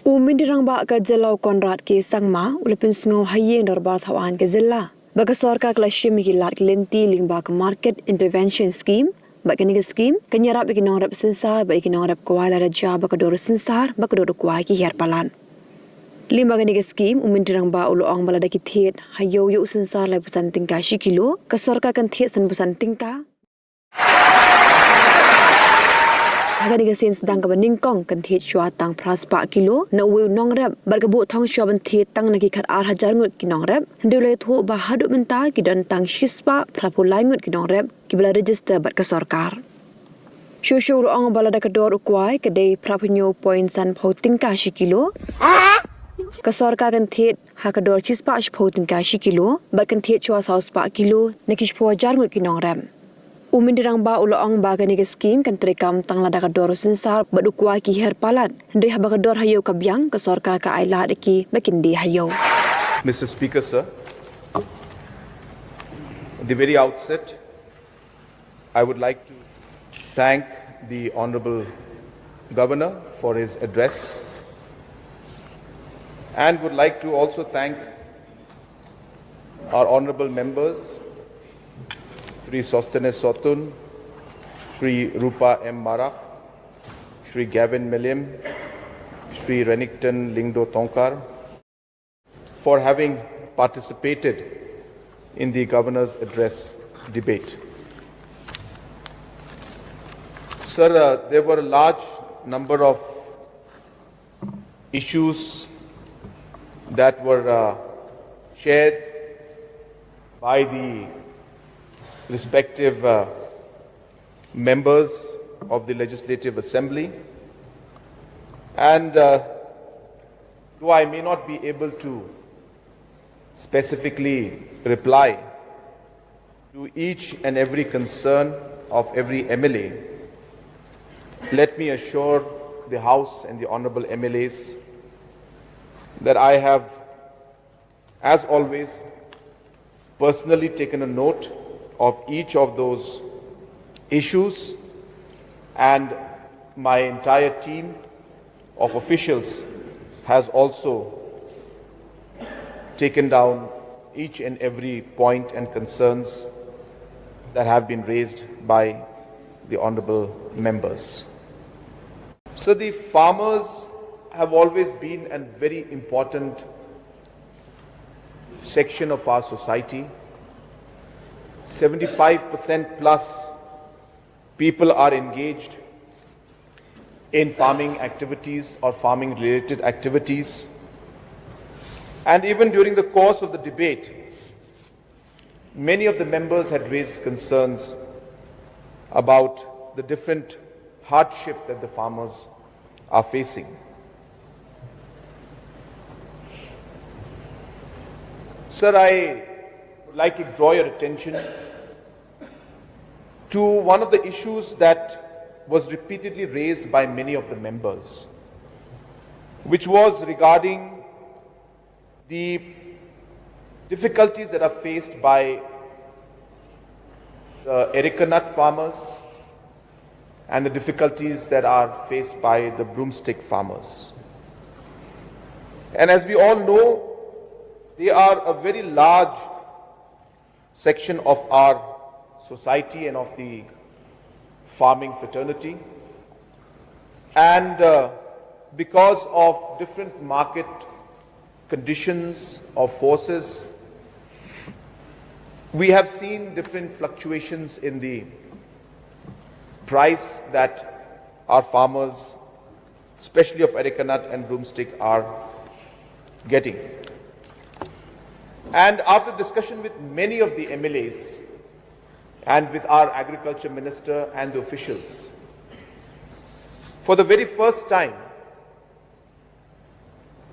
Umindirang ba ka jylla konrad ke sangma ulapin sngau hayeng darbar thawan ke jylla baga sorkar klashim ki lat lenti lingba ka market intervention scheme baga ni scheme kanyarap ikinong rap Synsar ba ikinong rap kwala raja baga dor Synsar baga dor kwa ki herpalan limba ni scheme umindirang ba uloang balada ki thied hayo yo Synsar lai pusan tingka shikilo ka sorkar kan thied san pusan tingka Agak sen sedang ke beningkong kan thied shua tang pras 4 kilo na uwi nong rep berkebu thong shua ben thied tang nagi khat ar hajar ngut ki nong rep ndule thu ba hadu menta ki dan tang shispa prapulai ngut ki nong rep ki bela register bat ke sorkar shushu roong balada ka dor ukwai ke dei prapunyo point san phau tingka shi kilo ka sorkar kan thied ha ka dor chispa phau tingka shi kilo bat kan thied shua saus 4 kilo nakish phau hajar ngut ki nong rep Umindirang ba uloong baga ni scheme kan terekam tang lada ka dor Synsar badukwa ki herpalat ndri ha baga dor hayo ka biang ka sorkar ka aila deki bakindi hayo Mr. Speaker, sir, at the very outset, I would like to thank the Honourable Governor for his address and would like to also thank our Honourable members Shri Sostene Sotun, Shri Rupa M. Mara, Shri Gavin Milliam, Shri Renington Lingdo Tonkar, for having participated in the Governor's Address debate. Sir, there were a large number of issues that were shared by the respective members of the Legislative Assembly, and though I may not be able to specifically reply to each and every concern of every MLA, let me assure the House and the Honourable MLAs that I have, as always, personally taken a note of each of those issues, and my entire team of officials has also taken down each and every point and concerns that have been raised by the honourable members. So the farmers have always been a very important section of our society. 75% plus people are engaged in farming activities or farming related activities. And even during the course of the debate, many of the members had raised concerns about the different hardship that the farmers are facing. Sir, I would like to draw your attention to one of the issues that was repeatedly raised by many of the members, which was regarding the difficulties that are faced by the areca nut farmers and the difficulties that are faced by the broomstick farmers. And as we all know, they are a very large section of our society and of the farming fraternity, and because of different market conditions or forces, we have seen different fluctuations in the price that our farmers, especially of areca nut and broomstick, are getting. And after discussion with many of the MLAs and with our agriculture minister and the officials, for the very first time,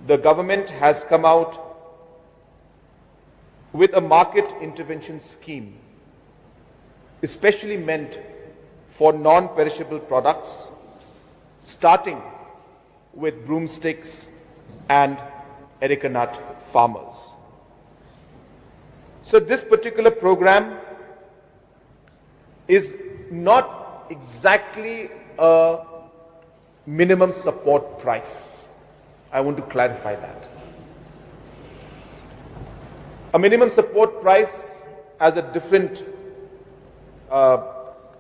the government has come out with a market intervention scheme, especially meant for non-perishable products, starting with broomsticks and areca nut farmers. So this particular program is not exactly a minimum support price. I want to clarify that. A minimum support price has a different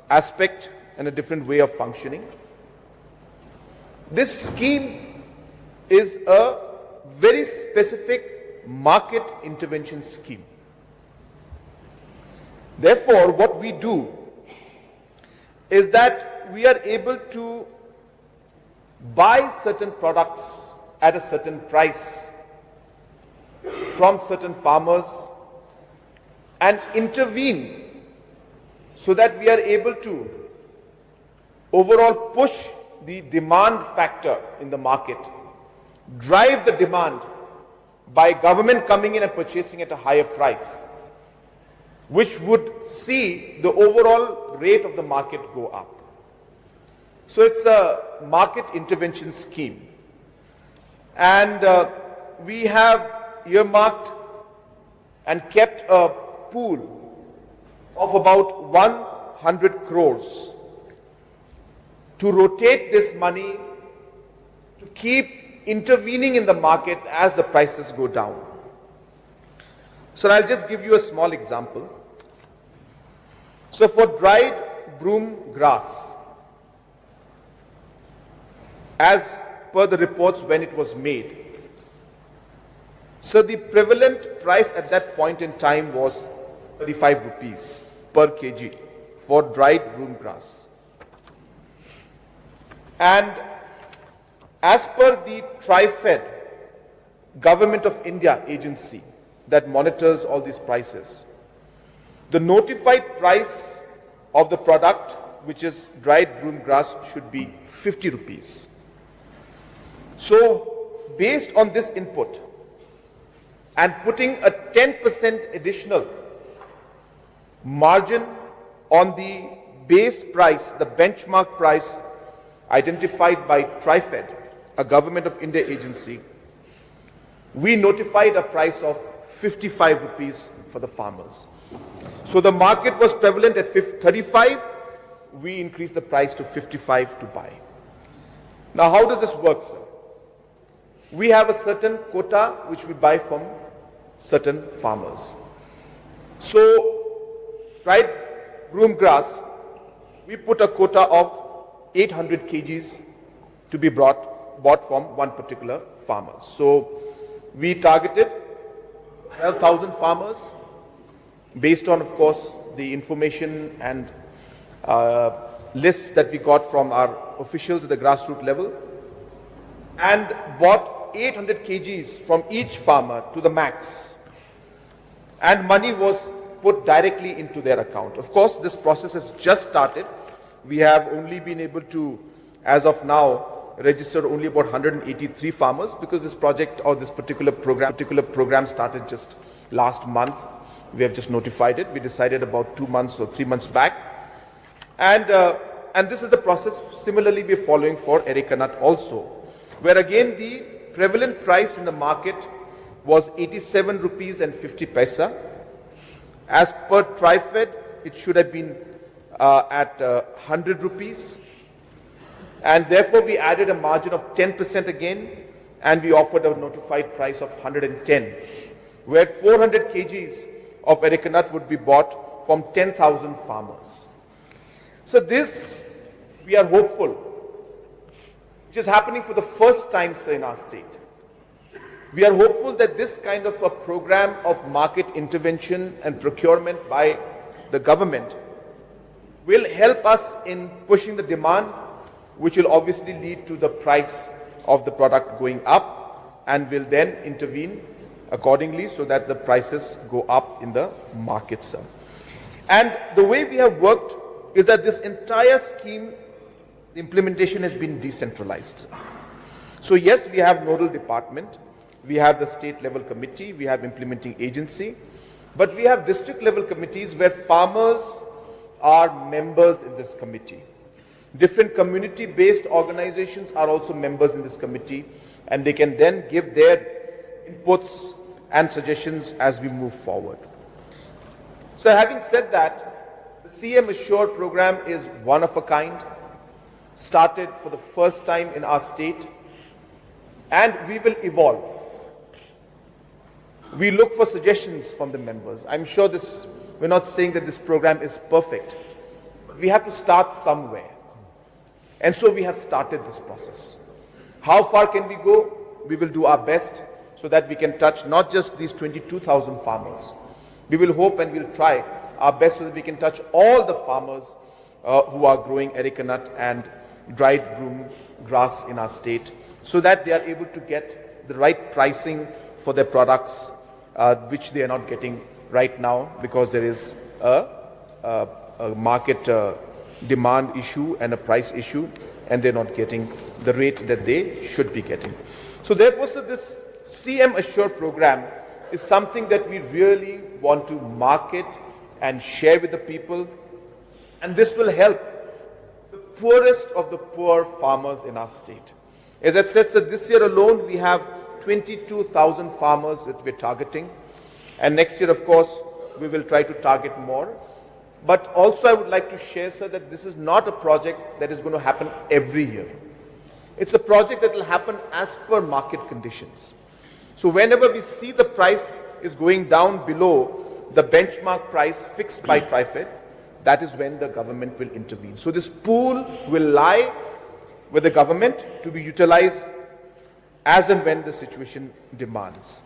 aspect and a different way of functioning. This scheme is a very specific market intervention scheme. Therefore, what we do is that we are able to buy certain products at a certain price from certain farmers and intervene so that we are able to overall push the demand factor in the market, drive the demand by government coming in and purchasing at a higher price, which would see the overall rate of the market go up. So it's a market intervention scheme. And we have earmarked and kept a pool of about 100 crores to rotate this money to keep intervening in the market as the prices go down. So I'll just give you a small example. So for dried broom grass, as per the reports when it was made, so the prevalent price at that point in time was 35 rupees per kg for dried broom grass. And as per the TriFed, Government of India agency that monitors all these prices, the notified price of the product, which is dried broom grass, should be 50 rupees. So, based on this input and putting a 10% additional margin on the base price, the benchmark price identified by TriFed, a Government of India agency, we notified a price of 55 rupees for the farmers. So the market was prevalent at 35, we increased the price to 55 to buy. Now how does this work, sir? We have a certain quota which we buy from certain farmers. So dried broom grass, we put a quota of 800 kgs to be bought from one particular farmer. So we targeted 12,000 farmers based on, of course, the information and lists that we got from our officials at the grassroots level, and bought 800 kgs from each farmer to the max. And money was put directly into their account. Of course, this process has just started. We have only been able to, as of now, register only about 183 farmers because this project or this particular program started just last month. We have just notified it. We decided about 2 months or 3 months back. And this is the process similarly we are following for Areca nut also, where again the prevalent price in the market was 87 rupees and 50 paisa. As per TriFed, it should have been at 100 rupees. And therefore we added a margin of 10% again, and we offered a notified price of 110, where 400 kgs of Areca nut would be bought from 10,000 farmers. So this, we are hopeful, which is happening for the first time, sir, in our state. We are hopeful that this kind of a program of market intervention and procurement by the government will help us in pushing the demand, which will obviously lead to the price of the product going up, and will then intervene accordingly so that the prices go up in the market, sir. And the way we have worked is that this entire scheme, the implementation has been decentralized. So yes, we have nodal department, we have the state level committee, we have implementing agency, but we have district level committees where farmers are members in this committee. Different community-based organizations are also members in this committee, and they can then give their inputs and suggestions as we move forward. So having said that, the CM Assure program is one of a kind, started for the first time in our state, and we will evolve. We look for suggestions from the members. I'm sure we're not saying that this program is perfect, but we have to start somewhere. And so we have started this process. How far can we go? We will do our best so that we can touch not just these 22,000 farmers. We will hope and we'll try our best so that we can touch all the farmers who are growing areca nut and dried broom grass in our state, so that they are able to get the right pricing for their products, which they are not getting right now because there is a market demand issue and a price issue, and they're not getting the rate that they should be getting. So therefore, sir, this CM Assure program is something that we really want to market and share with the people, and this will help the poorest of the poor farmers in our state. As I said, sir, this year alone we have 22,000 farmers that we're targeting, and next year, of course, we will try to target more. But also I would like to share, sir, that this is not a project that is going to happen every year. It's a project that will happen as per market conditions. So whenever we see the price is going down below the benchmark price fixed by TriFed, that is when the government will intervene. So this pool will lie with the government to be utilized as and when the situation demands.